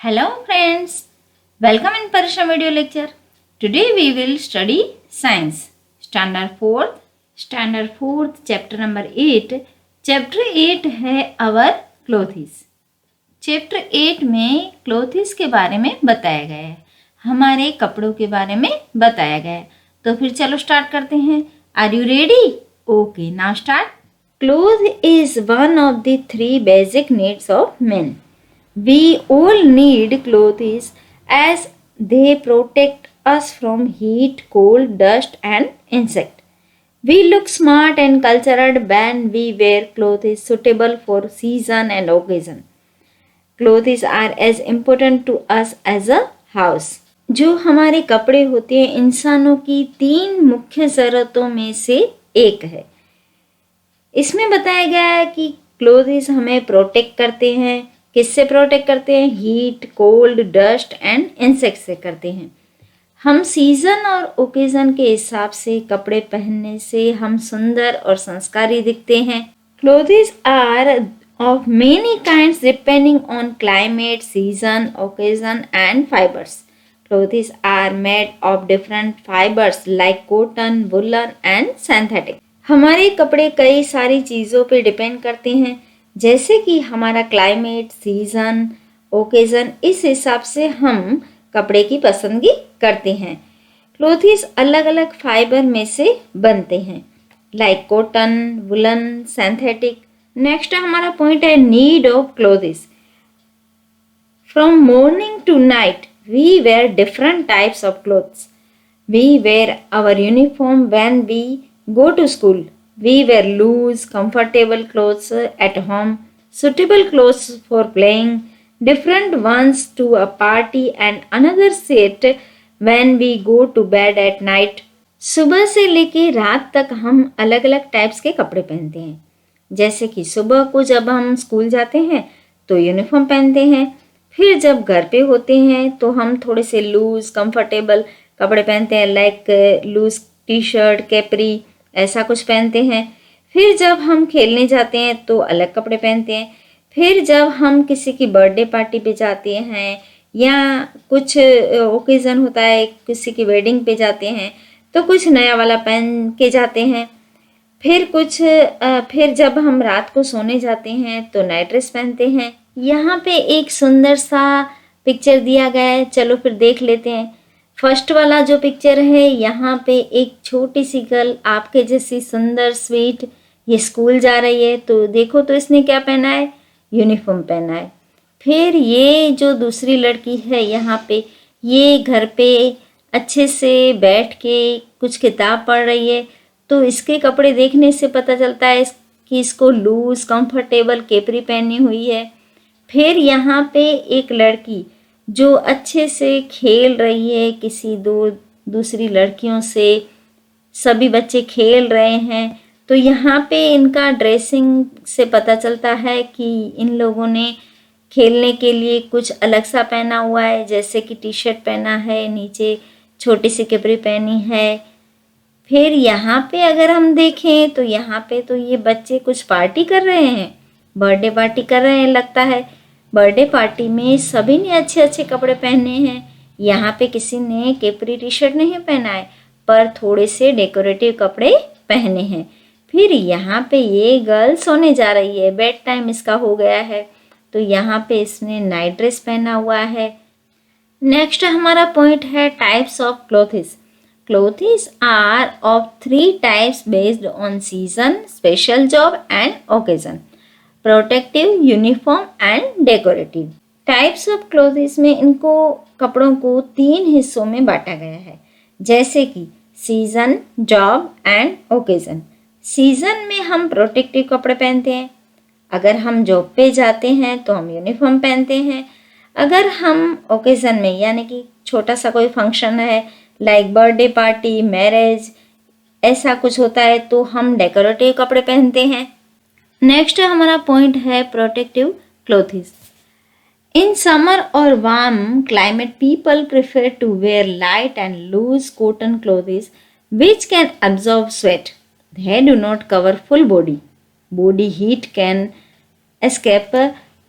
Hello friends, welcome in Parisha video lecture. Today we will study science. Standard 4th chapter number 8. Chapter 8 है our clothes. Chapter 8 में clothes के बारे में बताया गया है, हमारे कपड़ों के बारे में बताया गया है. तो फिर चलो स्टार्ट करते हैं. Are you ready? Okay, now start. Clothes is one of the 3 basic needs of men. We all need clothes as they protect us from heat, cold, dust and insect. We look smart and cultured when we wear clothes suitable for season and occasion. Clothes are as important to us as a house. जो हमारे कपड़े होते हैं इंसानों की 3 मुख्य ज़रूरतों में से एक है. इसमें बताया गया है कि क्लोथ्स हमें प्रोटेक्ट करते हैं. किससे प्रोटेक्ट करते हैं? Heat, cold, dust and insect से करते हैं. हम सीजन और ओकेजन के हिसाब से कपड़े पहनने से हम सुंदर और संस्कारी दिखते हैं. Clothes are of many kinds depending on climate, season, occasion and fibres. Clothes are made of different fibres like cotton, woollen and synthetic. हमारे कपड़े कई सारी चीज़ों पे डिपेंड करते हैं, जैसे कि हमारा क्लाइमेट, सीजन, ओकेजन. इस हिसाब से हम कपड़े की पसंदगी करते हैं. क्लोथ्स अलग अलग फाइबर में से बनते हैं, like cotton, woollen, synthetic. Next हमारा पॉइंट है need of clothes. From morning to night we wear different types of clothes. We wear our uniform when we go to school. We wear loose, comfortable clothes at home, suitable clothes for playing, different ones to a party and another set when we go to bed at night. सुबह से लेके रात तक हम अलग अलग types के कपड़े पहनते हैं. जैसे कि सुबह को जब हम स्कूल जाते हैं तो यूनिफॉर्म पहनते हैं. फिर जब घर पे होते हैं तो हम थोड़े से लूज, कंफर्टेबल कपड़े पहनते हैं, like loose T shirt, capri, ऐसा कुछ पहनते हैं. फिर जब हम खेलने जाते हैं तो अलग कपड़े पहनते हैं. फिर जब हम किसी की बर्थडे पार्टी पे जाते हैं या कुछ ओकेज़न होता है, किसी की वेडिंग पे जाते हैं तो कुछ नया वाला पहन के जाते हैं. फिर जब हम रात को सोने जाते हैं तो नाइट ड्रेस पहनते हैं. यहाँ पे एक सुंदर सा पिक्चर दिया गया है, चलो फिर देख लेते हैं. फर्स्ट वाला जो पिक्चर है, यहाँ पे एक छोटी सी गर्ल आपके जैसी सुंदर स्वीट ये स्कूल जा रही है. तो देखो तो इसने क्या पहना है? यूनिफॉर्म पहना है. फिर ये जो दूसरी लड़की है यहाँ पे, ये घर पे अच्छे से बैठ के कुछ किताब पढ़ रही है. तो इसके कपड़े देखने से पता चलता है कि इसको लूज कंफर्टेबल कैपरी पहनी हुई है. फिर यहाँ पे एक लड़की जो अच्छे से खेल रही है किसी दूसरी लड़कियों से. सभी बच्चे खेल रहे हैं. तो यहाँ पे इनका ड्रेसिंग से पता चलता है कि इन लोगों ने खेलने के लिए कुछ अलग सा पहना हुआ है, जैसे कि टी शर्ट पहना है, नीचे छोटी सी कैपरी पहनी है. फिर यहाँ पे अगर हम देखें तो यहाँ पे तो ये बच्चे कुछ पार्टी कर रहे हैं, बर्थडे पार्टी कर रहे हैं लगता है. बर्थडे पार्टी में सभी ने अच्छे अच्छे कपड़े पहने हैं. यहाँ पे किसी ने कैपरी टी शर्ट नहीं पहना है, पर थोड़े से डेकोरेटिव कपड़े पहने हैं. फिर यहाँ पे ये गर्ल सोने जा रही है, बेड टाइम इसका हो गया है. तो यहाँ पे इसने नाइट ड्रेस पहना हुआ है. नेक्स्ट हमारा पॉइंट है types of clothes. Clothes are of 3 types based on season, special job and occasion. Protective, uniform and decorative. Types of clothes में इनको कपड़ों को 3 हिस्सों में बांटा गया है, जैसे कि season, job and occasion. Season में हम प्रोटेक्टिव कपड़े पहनते हैं. अगर हम जॉब पे जाते हैं तो हम यूनिफॉर्म पहनते हैं. अगर हम ओकेजन में, यानी कि छोटा सा कोई फंक्शन है, लाइक बर्थडे पार्टी, मैरिज, ऐसा कुछ होता है तो हम डेकोरेटिव कपड़े पहनते हैं. नेक्स्ट हमारा पॉइंट है प्रोटेक्टिव क्लोथ्स. इन समर और warm climate people prefer to wear light and loose cotton clothes which can absorb sweat. They do not cover full body. Body heat can escape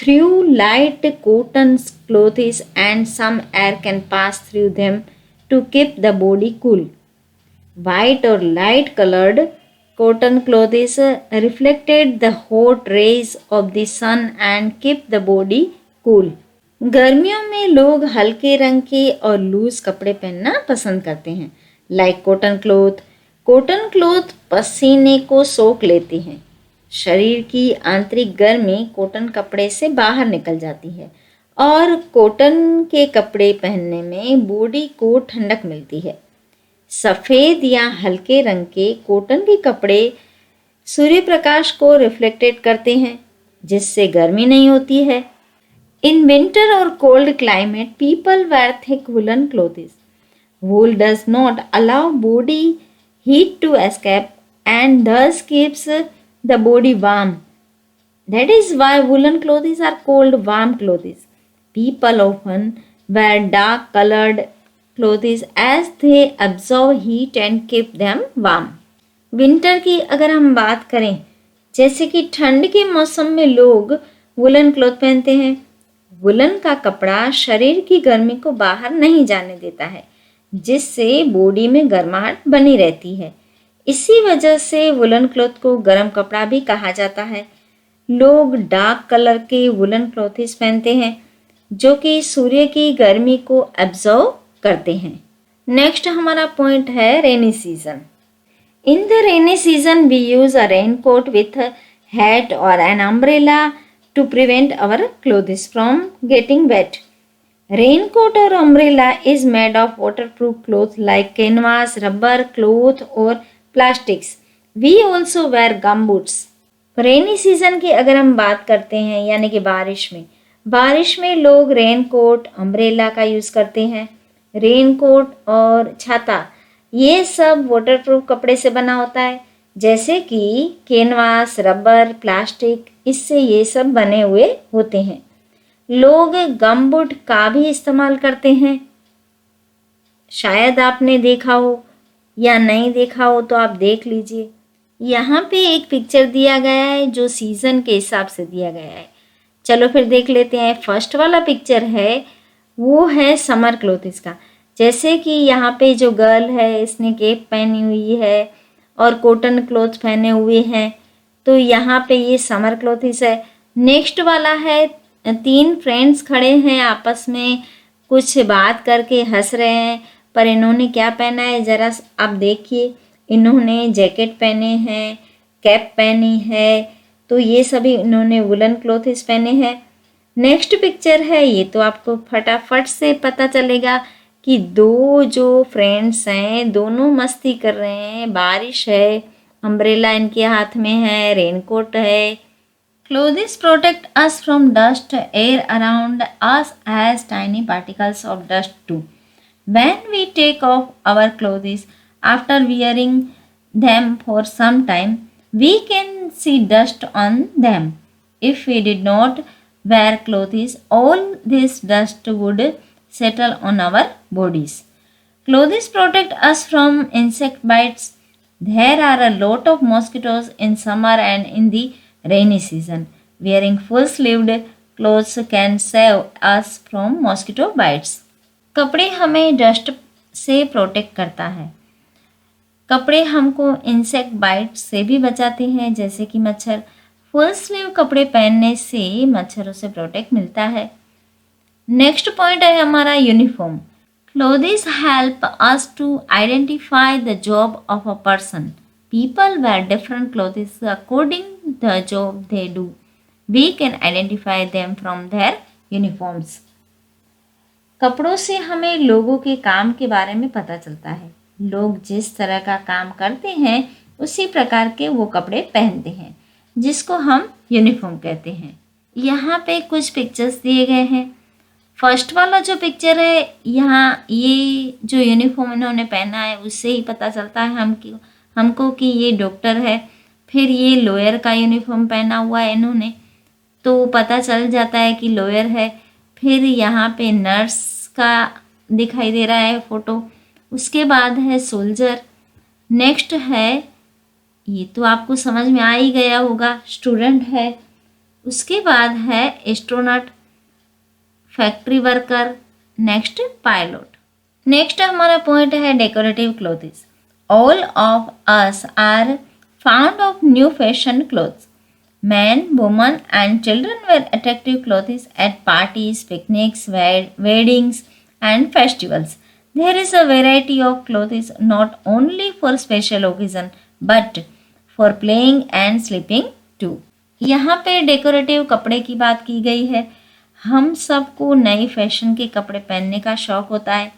through light cotton clothes and some air can pass through them to keep the body cool. White or light colored cotton clothes reflected the hot rays of the sun and keep the body cool. गर्मियों में लोग हल्के रंग के और loose कपड़े पहनना पसंद करते हैं, like cotton cloth. Cotton cloth पसीने को सोख लेती हैं। शरीर की आंतरिक गर्मी कॉटन कपड़े से बाहर निकल जाती है और कॉटन के कपड़े पहनने में बॉडी को ठंडक मिलती है। सफ़ेद या हल्के रंग के कॉटन के कपड़े सूर्य प्रकाश को रिफ्लेक्टेड करते हैं, जिससे गर्मी नहीं होती है। In winter or cold climate, people wear thick woolen clothes. Wool does not allow body heat to escape and thus keeps the body warm. That is why woolen clothes are called warm clothes. People often wear dark colored clothes as they absorb heat and keep them warm. Winter की अगर हम बात करें, जैसे कि ठंड के मौसम में लोग वुलन क्लॉथ पहनते हैं। वुलन का कपड़ा शरीर की गर्मी को बाहर नहीं जाने देता है, जिससे बॉडी में गर्माहट बनी रहती है। इसी वजह से वुलन क्लॉथ को गर्म कपड़ा भी कहा जाता है। लोग डार्क कलर के वुलन क्लॉथ्स पहनते हैं, जो कि सूर्य की गर्मी को एब्जॉर्ब करते हैं। नेक्स्ट हमारा पॉइंट है rainy season. In the rainy season we use a raincoat with hat और an umbrella to prevent our clothes from getting wet. Raincoat or umbrella is made of waterproof cloth like canvas, rubber, cloth or plastics. We also wear gumboots. Rainy season की अगर हम बात करते हैं, यानी कि बारिश में लोग रेन कोट, अम्ब्रेला का यूज़ करते हैं। रेन कोट और छाता ये सब वाटरप्रूफ कपड़े से बना होता है, जैसे कि कैनवास, रबर, प्लास्टिक, इससे ये सब बने हुए होते हैं। लोग गमबूट का भी इस्तेमाल करते हैं। शायद आपने देखा हो या नहीं देखा हो तो आप देख लीजिए। यहाँ पे एक पिक्चर दिया गया है जो सीज़न के हिसाब से दिया गया है। चलो फिर देख लेते हैं। फर्स्ट वाला पिक्चर है वो है समर क्लोथ्स का। जैसे कि यहाँ पे जो गर्ल है इसने केप पहनी हुई है और कॉटन क्लॉथ पहने हुए हैं, तो यहाँ पे ये समर क्लोथ्स है। नेक्स्ट वाला है 3 फ्रेंड्स खड़े हैं, आपस में कुछ बात करके हंस रहे हैं, पर इन्होंने क्या पहना है ज़रा आप देखिए। इन्होंने जैकेट पहने हैं, कैप पहनी है, तो ये सभी इन्होंने वुलन क्लोथ्स पहने हैं। नेक्स्ट पिक्चर है, ये तो आपको फटाफट से पता चलेगा कि 2 जो फ्रेंड्स हैं दोनों मस्ती कर रहे हैं। बारिश है, अम्ब्रेला इनके हाथ में है, रेनकोट है। Clothes protect us from dust, air around us has tiny particles of dust too. When we take off our clothes after wearing them for some time, we can see dust on them. If we did not wear clothes, all this dust would settle on our bodies. Clothes protect us from insect bites. There are a lot of mosquitoes in summer and in the rainy season. Wearing full-sleeved clothes can save us from mosquito bites. कपड़े हमें dust से protect करता है। कपड़े हमको insect bite से भी बचाते हैं, जैसे कि मच्छर। फुल स्लीव कपड़े पहनने से मच्छरों से प्रोटेक्ट मिलता है। नेक्स्ट पॉइंट है हमारा uniform. Clothes help us to identify the job of a person. People wear different clothes according to the job they do. We can identify them from their uniforms. कपड़ों से हमें लोगों के काम के बारे में पता चलता है। लोग जिस तरह का काम करते हैं उसी प्रकार के वो कपड़े पहनते हैं, जिसको हम यूनिफॉर्म कहते हैं। यहाँ पे कुछ पिक्चर्स दिए गए हैं। फर्स्ट वाला जो पिक्चर है, यहाँ ये जो यूनिफॉर्म इन्होंने पहना है उससे ही पता चलता है हमको कि ये डॉक्टर है। फिर ये लॉयर का यूनिफॉर्म पहना हुआ है इन्होंने, तो पता चल जाता है कि लॉयर है। फिर यहाँ पे नर्स का दिखाई दे रहा है फोटो। उसके बाद है सोल्जर। नेक्स्ट है, ये तो आपको समझ में आ ही गया होगा, स्टूडेंट है। उसके बाद है astronaut, factory worker, next pilot. Next हमारा पॉइंट है decorative clothes. All of us are found of new fashion clothes. Men, women and children wear attractive clothes at parties, picnics, weddings and festivals. There is a variety of clothes not only for special occasion but for playing and sleeping too. यहाँ पे decorative कपड़े की बात की गई है। हम सबको नए फैशन के कपड़े पहनने का शौक होता है।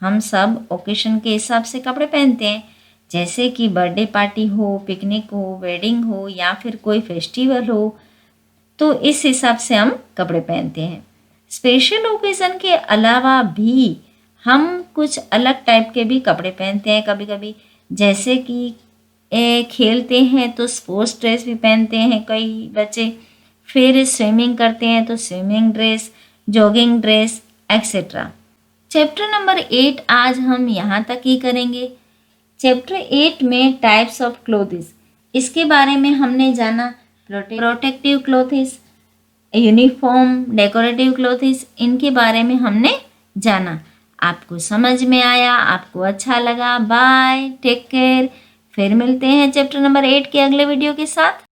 हम सब ओकेशन के हिसाब से कपड़े पहनते हैं, जैसे कि बर्थडे पार्टी हो, पिकनिक हो, वेडिंग हो या फिर कोई फेस्टिवल हो, तो इस हिसाब से हम कपड़े पहनते हैं। स्पेशल ओकेज़न के अलावा भी हम कुछ अलग टाइप के भी कपड़े पहनते हैं कभी कभी, जैसे कि खेलते हैं तो स्पोर्ट्स ड्रेस भी पहनते हैं कई बच्चे, फिर स्विमिंग करते हैं तो swimming dress, jogging dress etcetera. Chapter number 8 आज हम यहाँ तक ही करेंगे। चैप्टर 8 में टाइप्स ऑफ क्लोथ्स, इसके बारे में हमने जाना। Protective clothes, uniform, decorative clothes, इनके बारे में हमने जाना। आपको समझ में आया, आपको अच्छा लगा? Bye, take care. फिर मिलते हैं चैप्टर नंबर 8 के अगले वीडियो के साथ।